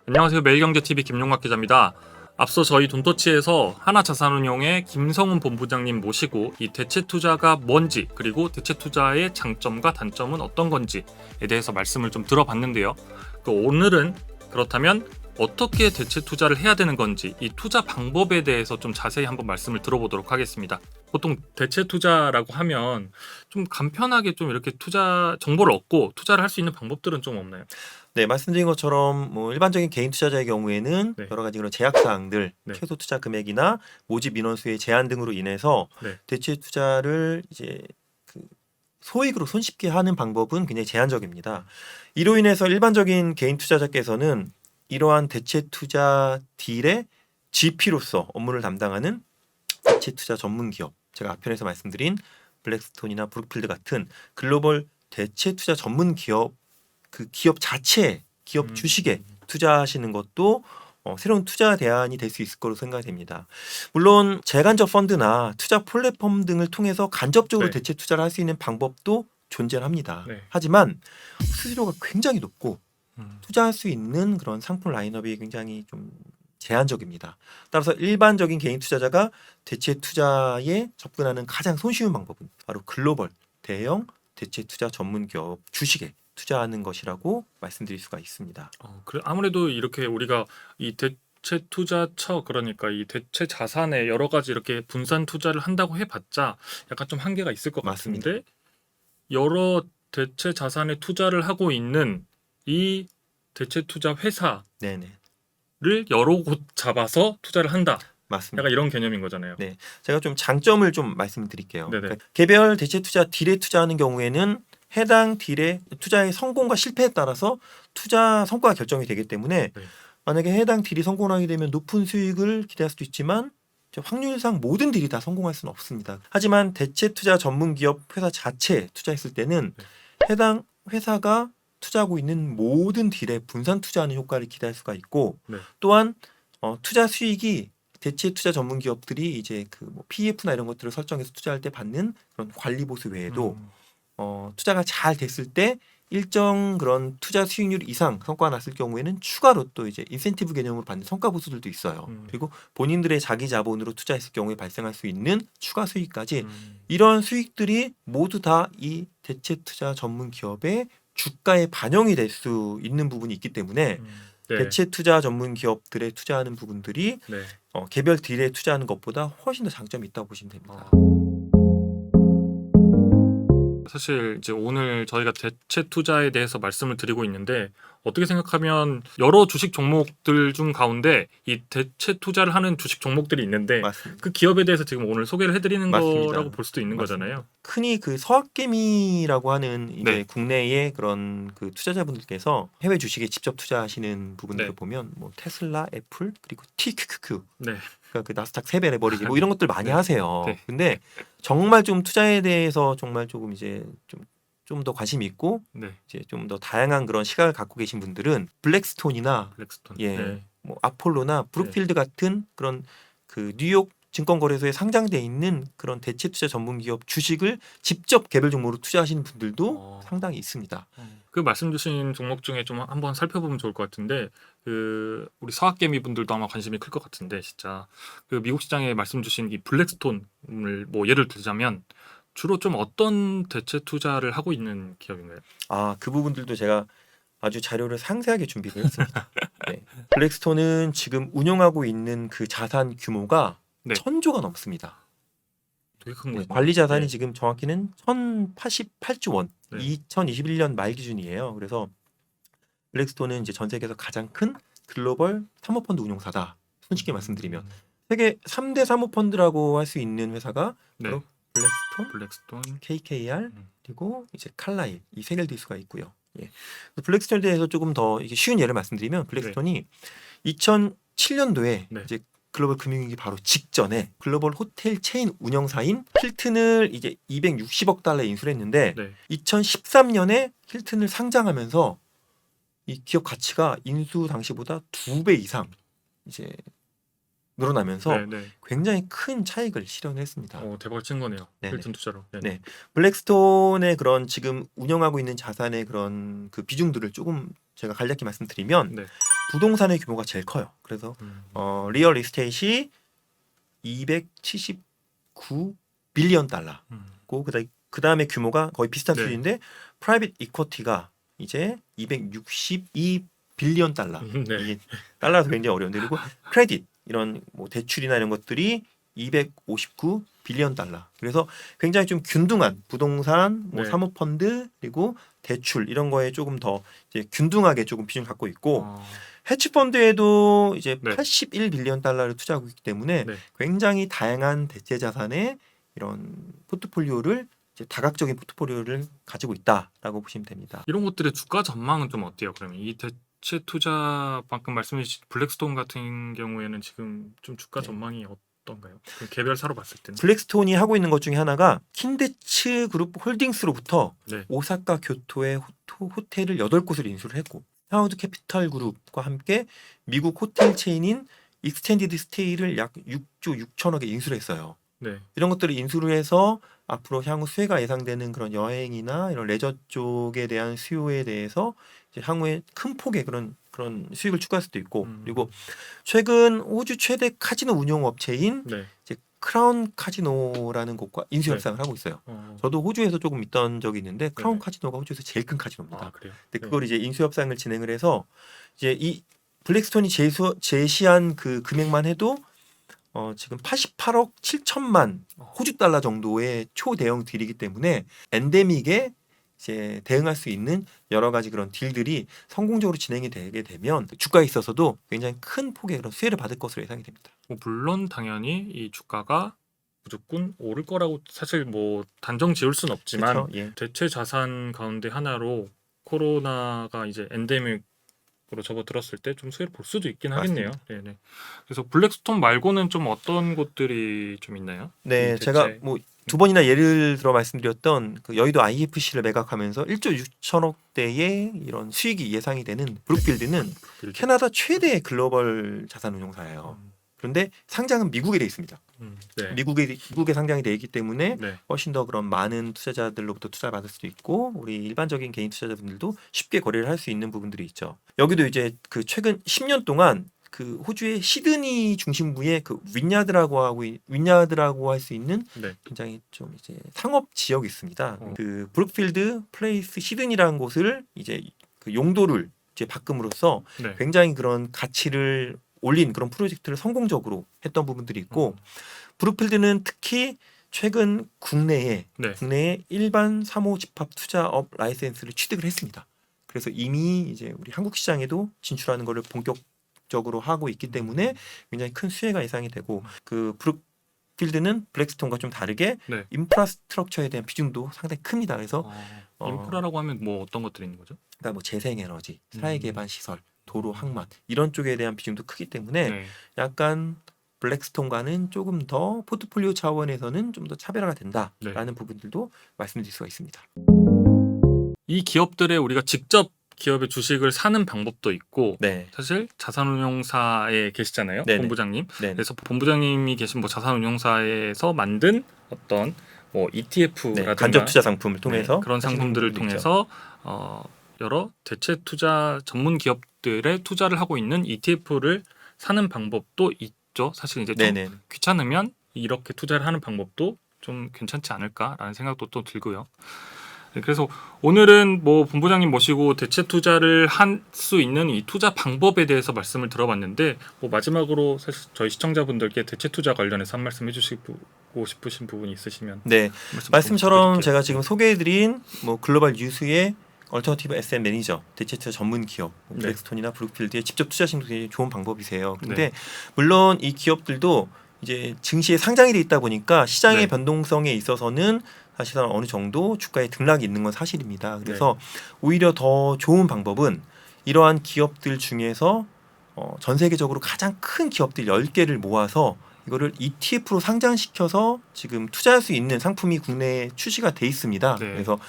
안녕하세요. 매일경제TV 김용학 기자입니다. 앞서 저희 돈터치에서 하나자산운용의 김성훈 본부장님 모시고 이 대체투자가 뭔지 그리고 대체투자의 장점과 단점은 어떤 건지에 대해서 말씀을 좀 들어봤는데요. 오늘은 그렇다면 어떻게 대체투자를 해야 되는 건지 이 투자 방법에 대해서 좀 자세히 한번 말씀을 들어보도록 하겠습니다. 보통 대체투자라고 하면 좀 간편하게 좀 이렇게 투자 정보를 얻고 투자를 할 수 있는 방법들은 좀 없나요? 네, 말씀드린 것처럼 뭐 일반적인 개인 투자자의 경우에는 네. 여러 가지 그런 제약 사항들, 네. 최소 투자 금액이나 모집 인원수의 제한 등으로 인해서 네. 대체 투자를 이제 그 소액으로 손쉽게 하는 방법은 굉장히 제한적입니다. 이로 인해서 일반적인 개인 투자자께서는 이러한 대체 투자 딜의 GP로서 업무를 담당하는 대체 투자 전문 기업, 제가 앞편에서 말씀드린 블랙스톤이나 브룩필드 같은 글로벌 대체 투자 전문 기업, 그 기업 자체, 기업 주식에 투자하시는 것도 새로운 투자 대안이 될 수 있을 거로 생각이 됩니다. 물론 재간접 펀드나 투자 플랫폼 등을 통해서 간접적으로 네. 대체 투자를 할 수 있는 방법도 존재합니다. 네. 하지만 수수료가 굉장히 높고 음. 투자할 수 있는 그런 상품 라인업이 굉장히 좀 제한적입니다. 따라서 일반적인 개인 투자자가 대체 투자에 접근하는 가장 손쉬운 방법은 바로 글로벌 대형 대체 투자 전문 기업 주식에 투자하는 것이라고 말씀드릴 수가 있습니다. 그래 아무래도 이렇게 우리가 이 대체 투자처 그러니까 이 대체 자산에 여러 가지 이렇게 분산 투자를 한다고 해봤자 약간 좀 한계가 있을 것 맞습니다. 같은데 여러 대체 자산에 투자를 하고 있는 이 대체 투자 회사를 네네, 여러 곳 잡아서 투자를 한다. 맞습니다. 약간 이런 개념인 거잖아요. 네, 제가 좀 장점을 좀 말씀드릴게요. 네네. 그러니까 개별 대체 투자 딜에 투자하는 경우에는 해당 딜의 투자의 성공과 실패에 따라서 투자 성과가 결정이 되기 때문에 네. 만약에 해당 딜이 성공하게 되면 높은 수익을 기대할 수도 있지만 확률상 모든 딜이 다 성공할 수는 없습니다. 하지만 대체 투자 전문 기업 회사 자체에 투자했을 때는 해당 회사가 투자하고 있는 모든 딜에 분산 투자하는 효과를 기대할 수가 있고 네. 또한 투자 수익이 대체 투자 전문 기업들이 이제 그 뭐 PEF나 이런 것들을 설정해서 투자할 때 받는 그런 관리 보수 외에도 투자가 잘 됐을 때 일정 그런 투자 수익률 이상 성과가 났을 경우에는 추가로 또 이제 인센티브 개념으로 받는 성과 보수들도 있어요. 그리고 본인들의 자기 자본으로 투자했을 경우에 발생할 수 있는 추가 수익까지 이런 수익들이 모두 다 이 대체 투자 전문 기업의 주가에 반영이 될 수 있는 부분이 있기 때문에 네. 대체 투자 전문 기업들에 투자하는 부분들이 네. 개별 딜에 투자하는 것보다 훨씬 더 장점이 있다고 보시면 됩니다. 사실 이제 오늘 저희가 대체 투자에 대해서 말씀을 드리고 있는데 어떻게 생각하면 여러 주식 종목들 중 가운데 이 대체 투자를 하는 주식 종목들이 있는데 맞습니다. 그 기업에 대해서 지금 오늘 소개를 해드리는 맞습니다. 거라고 볼 수도 있는 맞습니다. 거잖아요. 흔히 그 서학개미라고 하는 이제 네. 국내의 그런 그 투자자분들께서 해외 주식에 직접 투자하시는 부분들을 네. 보면 뭐 테슬라, 애플 그리고 TQQQ 네. 그러니까 그 나스닥 3배 내버리기 뭐 이런 것들 많이 네. 하세요. 네. 근데 정말 좀 투자에 대해서 정말 조금 이제 좀 더 관심이 있고 네. 이제 좀 더 다양한 그런 시각을 갖고 계신 분들은 블랙스톤이나 블랙스톤. 예, 네. 뭐 아폴로나 브룩필드 같은 그런 그 뉴욕 증권거래소에 상장돼 있는 그런 대체 투자 전문 기업 주식을 직접 개별 종목으로 투자하시는 분들도 상당히 있습니다. 그 말씀 주신 종목 중에 좀 한번 살펴보면 좋을 것 같은데 그 우리 서학개미 분들도 아마 관심이 클 것 같은데 진짜 그 미국 시장에 말씀 주신 이 블랙스톤을 뭐 예를 들자면 주로 좀 어떤 대체 투자를 하고 있는 기업인가요? 그 부분들도 제가 아주 자료를 상세하게 준비를 했습니다. 네. 블랙스톤은 지금 운영하고 있는 그 자산 규모가 네. 1,000조가 넘습니다. 되게 큰 네, 거죠. 관리 자산이 네. 지금 정확히는 1,088조 원, 네. 2021년 말 기준이에요. 그래서 블랙스톤은 이제 전 세계에서 가장 큰 글로벌 사모펀드 운용사다. 솔직히 말씀드리면 세계 3대 사모펀드라고 할 수 있는 회사가 네. 바로 블랙스톤, KKR 그리고 이제 칼라일 이 세 개를 들 수가 있고요. 예. 블랙스톤에 대해서 조금 더 이게 쉬운 예를 말씀드리면 블랙스톤이 2007년도에 네. 이제 글로벌 금융위기 바로 직전에 글로벌 호텔 체인 운영사인 힐튼을 이제 260억 달러에 인수를 했는데 네. 2013년에 힐튼을 상장하면서 이 기업 가치가 인수 당시보다 2배 이상 이제 늘어나면서 네. 네. 굉장히 큰 차익을 실현했습니다. 대박을 친 거네요. 네네. 힐튼 투자로. 네. 네. 블랙스톤의 그런 지금 운영하고 있는 자산의 그런 그 비중들을 조금 제가 간략히 말씀드리면 네. 부동산의 규모가 제일 커요. 그래서 리얼 이스테이트이 279 빌리언 달러고 그 다음에 규모가 거의 비슷한 네. 수준인데 프라이빗 이쿼티가 이제 262 빌리언 달러. 네. 이게 달러도 굉장히 어려운데 그리고 크레딧 이런 뭐 대출이나 이런 것들이 259 빌리언 달러. 그래서 굉장히 좀 균등한 부동산, 뭐 네. 사모펀드 그리고 대출 이런 거에 조금 더 이제 균등하게 조금 비중 갖고 있고 헤지펀드에도 이제 네. 81 빌리언 달러를 투자하고 있기 때문에 네. 굉장히 다양한 대체 자산의 이런 포트폴리오를 이제 다각적인 포트폴리오를 가지고 있다라고 보시면 됩니다. 이런 것들의 주가 전망은 좀 어때요? 그러면 이 대체 투자 방금 말씀해 주신 블랙스톤 같은 경우에는 지금 좀 주가 네. 전망이 어떤가요? 그 개별사로 봤을 때는. 블랙스톤이 하고 있는 것 중에 하나가 킨데츠 그룹 홀딩스로부터 네. 오사카 교토의 호텔을 8곳을 인수를 했고 하워드 캐피털 그룹과 함께 미국 호텔 체인인 익스텐디드 스테이를 약 6조 6천억에 인수를 했어요. 네. 이런 것들을 인수를 해서 앞으로 향후 수혜가 예상되는 그런 여행이나 이런 레저 쪽에 대한 수요에 대해서 이제 향후에 큰 폭의 그런 수익을 추구할 수도 있고 그리고 최근 호주 최대 카지노 운영 업체인 네. 이제 크라운 카지노라는 곳과 인수 네. 협상을 하고 있어요. 저도 호주에서 조금 있던 적이 있는데 크라운 카지노가 호주에서 제일 큰 카지노입니다. 아, 그래요? 근데 그걸 이제 인수 협상을 진행을 해서 이제 이 블랙스톤이 제시한 그 금액만 해도 지금 88억 7천만 호주 달러 정도의 초대형 딜이기 때문에 엔데믹에 이제 대응할 수 있는 여러 가지 그런 딜들이 성공적으로 진행이 되게 되면 주가에 있어서도 굉장히 큰 폭의 그런 수혜를 받을 것으로 예상이 됩니다. 뭐 물론 당연히 이 주가가 무조건 오를 거라고 사실 뭐 단정 지을 수는 없지만 그렇죠? 예. 대체 자산 가운데 하나로 코로나가 이제 엔데믹으로 접어들었을 때 좀 수혜를 볼 수도 있긴 하겠네요. 네네. 그래서 블랙스톤 말고는 좀 어떤 곳들이 좀 있나요? 네, 이 대체- 제가 뭐 두 번이나 예를 들어 말씀드렸던 그 여의도 IFC를 매각하면서 1조 6천억대의 이런 수익이 예상이 되는 브룩필드는 캐나다 최대의 글로벌 자산 운용사예요. 그런데 상장은 미국에 돼 있습니다. 네. 미국에 상장이 돼 있기 때문에 네. 훨씬 더 그런 많은 투자자들로부터 투자를 받을 수도 있고 우리 일반적인 개인 투자자분들도 쉽게 거래를 할 수 있는 부분들이 있죠. 여기도 이제 그 최근 10년 동안 그 호주의 시드니 중심부의 그 윈야드라고 할 수 있는 네. 굉장히 좀 이제 상업 지역이 있습니다. 어. 그 브룩필드 플레이스 시드니라는 곳을 이제 그 용도를 이제 바꿈으로써 네. 굉장히 그런 가치를 올린 그런 프로젝트를 성공적으로 했던 부분들이 있고 브룩필드는 특히 최근 국내에 일반 사모 집합 투자업 라이센스를 취득을 했습니다. 그래서 이미 이제 우리 한국 시장에도 진출하는 것을 본격적으로 하고 있기 때문에 굉장히 큰 수혜가 예상이 되고 그 브룩필드는 블랙스톤과 좀 다르게 네. 인프라스트럭처에 대한 비중도 상당히 큽니다. 그래서 인프라라고 하면 뭐 어떤 것들이 있는 거죠? 그러니까 뭐 재생에너지, 사회개발 시설, 도로, 항만 이런 쪽에 대한 비중도 크기 때문에 네. 약간 블랙스톤과는 조금 더 포트폴리오 차원에서는 좀 더 차별화가 된다라는 부분들도 말씀드릴 수가 있습니다. 이 기업들에 우리가 직접 기업의 주식을 사는 방법도 있고 네. 사실 자산운용사에 계시잖아요. 네네. 본부장님. 네. 그래서 본부장님이 계신 뭐 자산운용사에서 만든 어떤 뭐 ETF라든가 간접 투자 상품을 통해서 그런 상품들을 통해서 여러 대체 투자 전문 기업들의 투자를 하고 있는 ETF를 사는 방법도 있죠. 사실 이제 좀 네네. 귀찮으면 이렇게 투자를 하는 방법도 좀 괜찮지 않을까라는 생각도 또 들고요. 네, 그래서 오늘은 뭐 본부장님 모시고 대체 투자를 할 수 있는 이 투자 방법에 대해서 말씀을 들어봤는데 뭐 마지막으로 사실 저희 시청자분들께 대체 투자 관련해서 한 말씀 해주시고 싶으신 부분이 있으시면 네. 말씀 말씀처럼 부탁드릴게요. 제가 지금 소개해드린 뭐 글로벌 뉴스의 얼터너티브 SM 매니저 대체 투자 전문 기업 네. 블랙스톤이나 브룩필드에 직접 투자하시는 게 좋은 방법이세요. 그런데 네. 물론 이 기업들도 이제 증시에 상장이 돼 있다 보니까 시장의 네. 변동성에 있어서는 사실은 어느 정도 주가에 등락이 있는 건 사실입니다. 그래서 오히려 더 좋은 방법은 이러한 기업들 중에서 전 세계적으로 가장 큰 기업들 10개를 모아서 이거를 ETF로 상장시켜서 지금 투자할 수 있는 상품이 국내에 출시가 돼 있습니다. 네. 그래서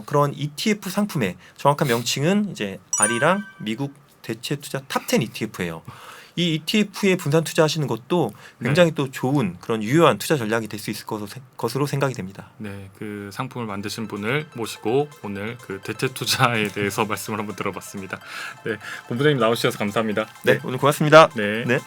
그런 ETF 상품의 정확한 명칭은 이제 아리랑 미국 대체 투자 탑10 ETF예요. 이 ETF에 분산 투자하시는 것도 굉장히 또 좋은 그런 유효한 투자 전략이 될 수 있을 것으로 생각이 됩니다. 네, 그 상품을 만드신 분을 모시고 오늘 그 대체 투자에 대해서 말씀을 한번 들어봤습니다. 네, 본부장님 나오셔서 감사합니다. 네, 오늘 고맙습니다. 네. 네.